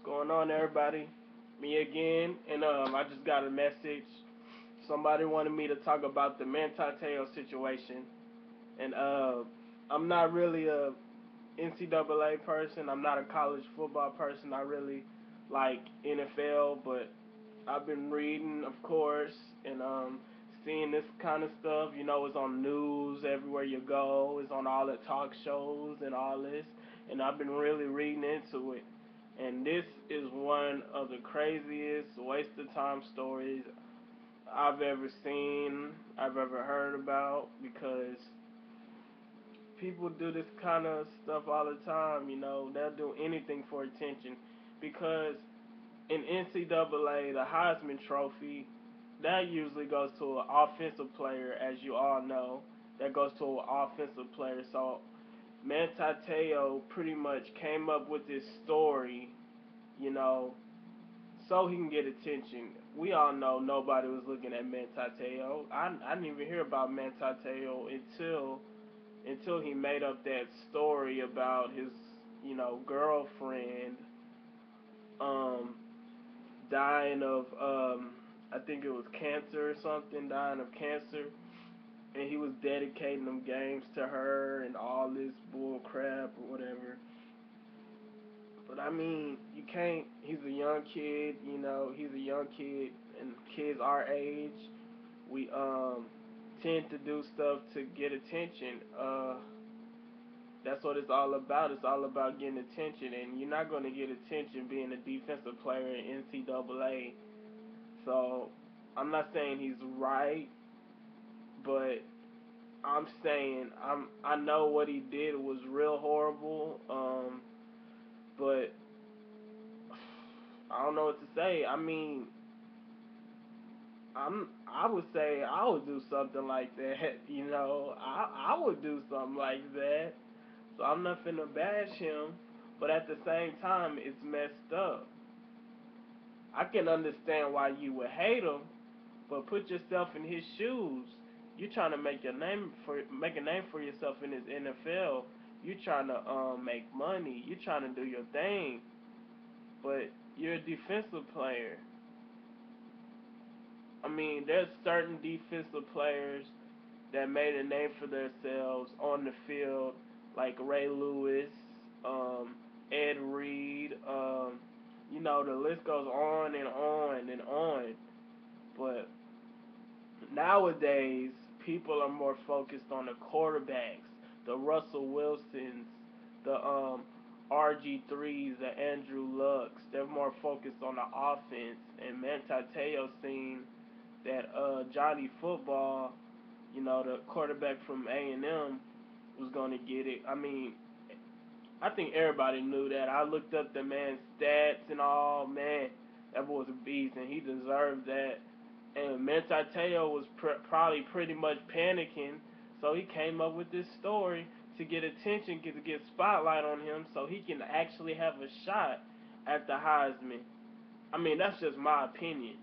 Going on, everybody? Me again, and I just got a message. Somebody wanted me to talk about the Manti situation, and I'm not really a NCAA person. I'm not a college football person. I really like NFL, but I've been reading, of course, and seeing this kind of stuff. You know, it's on news everywhere you go. It's on all the talk shows and all this, and I've been really reading into it. And this is one of the craziest waste of time stories I've ever seen, I've ever heard about, because people do this kind of stuff all the time. You know, they'll do anything for attention, because in NCAA, the Heisman Trophy, that usually goes to an offensive player, as you all know. That goes to an offensive player. So Manti pretty much came up with this story, you know, so he can get attention. We all know nobody was looking at Manti. I didn't even hear about Manti until he made up that story about his, girlfriend um dying of I think it was cancer or something, dying of cancer, and he was dedicating them games to her and all this bull crap or whatever. But I mean, you can't. He's a young kid, He's a young kid, and kids our age, we tend to do stuff to get attention. That's what it's all about. It's all about getting attention, and you're not going to get attention being a defensive player in NCAA. So I'm not saying he's right, but I'm saying I know what he did was real horrible. But I don't know what to say. I mean, I would say I would do something like that. I would do something like that. So I'm not finna bash him, but at the same time, it's messed up. I can understand why you would hate him, but put yourself in his shoes. You're trying to make a name for yourself in this NFL. You're trying to make money. You're trying to do your thing, but you're a defensive player. I mean, there's certain defensive players that made a name for themselves on the field, like Ray Lewis, Ed Reed. The list goes on and on and on. But nowadays, people are more focused on the quarterbacks, the Russell Wilsons, the RG3s, the Andrew Lucks. They're more focused on the offense. And Manti Te'o seen that Johnny Football, the quarterback from A&M, was going to get it. I mean, I think everybody knew that. I looked up the man's stats and all. Man, that boy's a beast, and he deserved that. And Manti Te'o was probably pretty much panicking, so he came up with this story to get attention, to get spotlight on him, so he can actually have a shot at the Heisman. I mean, that's just my opinion.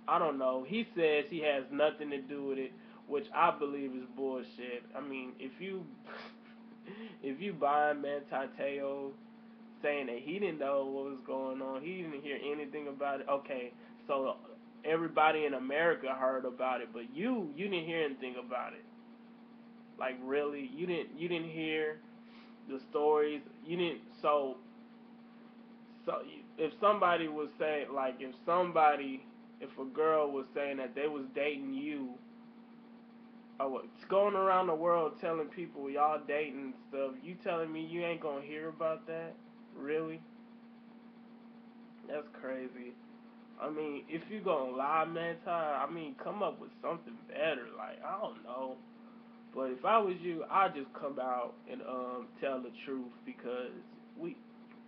I don't know. He says he has nothing to do with it, which I believe is bullshit. I mean, if you if you buy Manti Te'o saying that he didn't know what was going on, he didn't hear anything about it. Okay, so everybody in America heard about it, but you didn't hear anything about it. Like, really, you didn't hear the stories. You didn't. So if somebody was saying, like, if a girl was saying that they was dating you, or it's going around the world telling people y'all dating and stuff, you telling me you ain't gonna hear about that? Really? That's crazy. I mean, if you gonna lie, man, Ty, I mean, come up with something better. Like, I don't know. But if I was you, I'd just come out and tell the truth, because we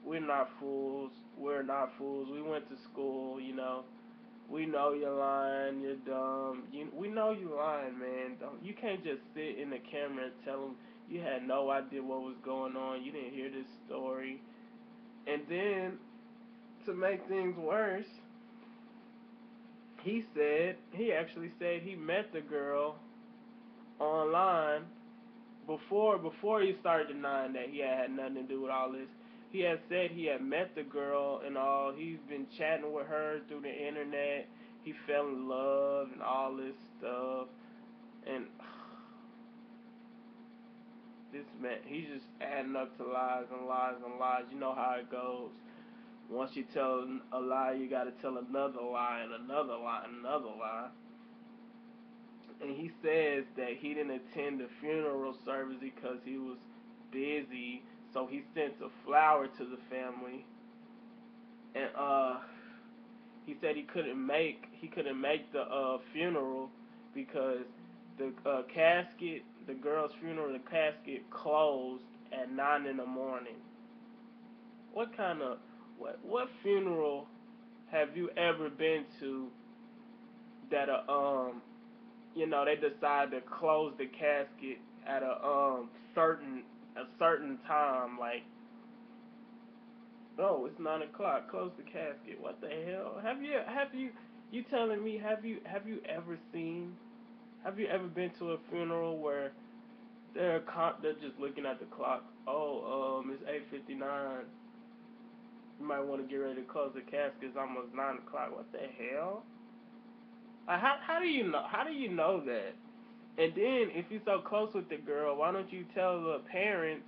we're not fools. We're not fools. We went to school, We know you're lying. You're dumb. We know you lying, man. You can't just sit in the camera and tell them you had no idea what was going on. You didn't hear this story. And then, to make things worse, he actually said he met the girl online before he started denying that he had nothing to do with all this. he had said he had met the girl and all. He's been chatting with her through the internet. He fell in love and all this stuff. And this man, he's just adding up to lies and lies and lies. You know how it goes. Once you tell a lie, you gotta tell another lie and another lie and another lie. And he says that he didn't attend the funeral service because he was busy, so he sent a flower to the family. And he said he couldn't make the funeral because the casket, the girl's funeral, the casket closed at 9 in the morning. What kind of what funeral have you ever been to that they decide to close the casket at a certain time, like, oh, it's 9 o'clock, close the casket. What the hell? You telling me, have you ever seen, have you ever been to a funeral where they're just looking at the clock? Oh, it's 8:59. You might want to get ready to close the casket. It's almost 9 o'clock. What the hell? How do you know? How do you know that? And then if you're so close with the girl, why don't you tell the parents,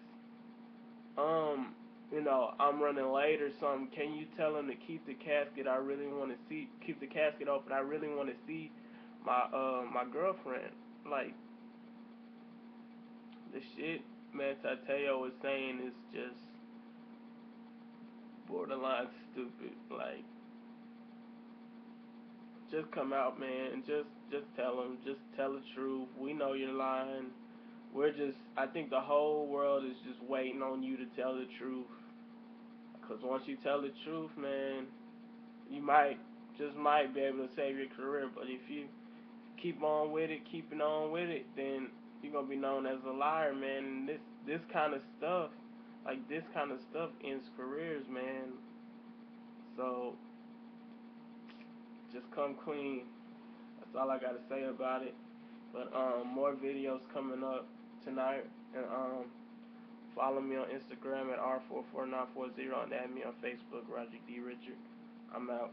um, I'm running late or something. Can you tell them to keep the casket? I really want to keep the casket open. I really want to see my girlfriend. Like, the shit man Tateo was saying is just borderline stupid. Like, just come out, man. Just tell them. Just tell the truth. We know you're lying. I think the whole world is just waiting on you to tell the truth. Because once you tell the truth, man, you might be able to save your career. But if you keeping on with it, then you're gonna be known as a liar, man. And this kind of stuff, like this kind of stuff, ends careers, man. So just come clean. That's all I gotta say about it. But more videos coming up tonight, and follow me on Instagram at r44940 and add me on Facebook, Roger D. Richard. I'm out.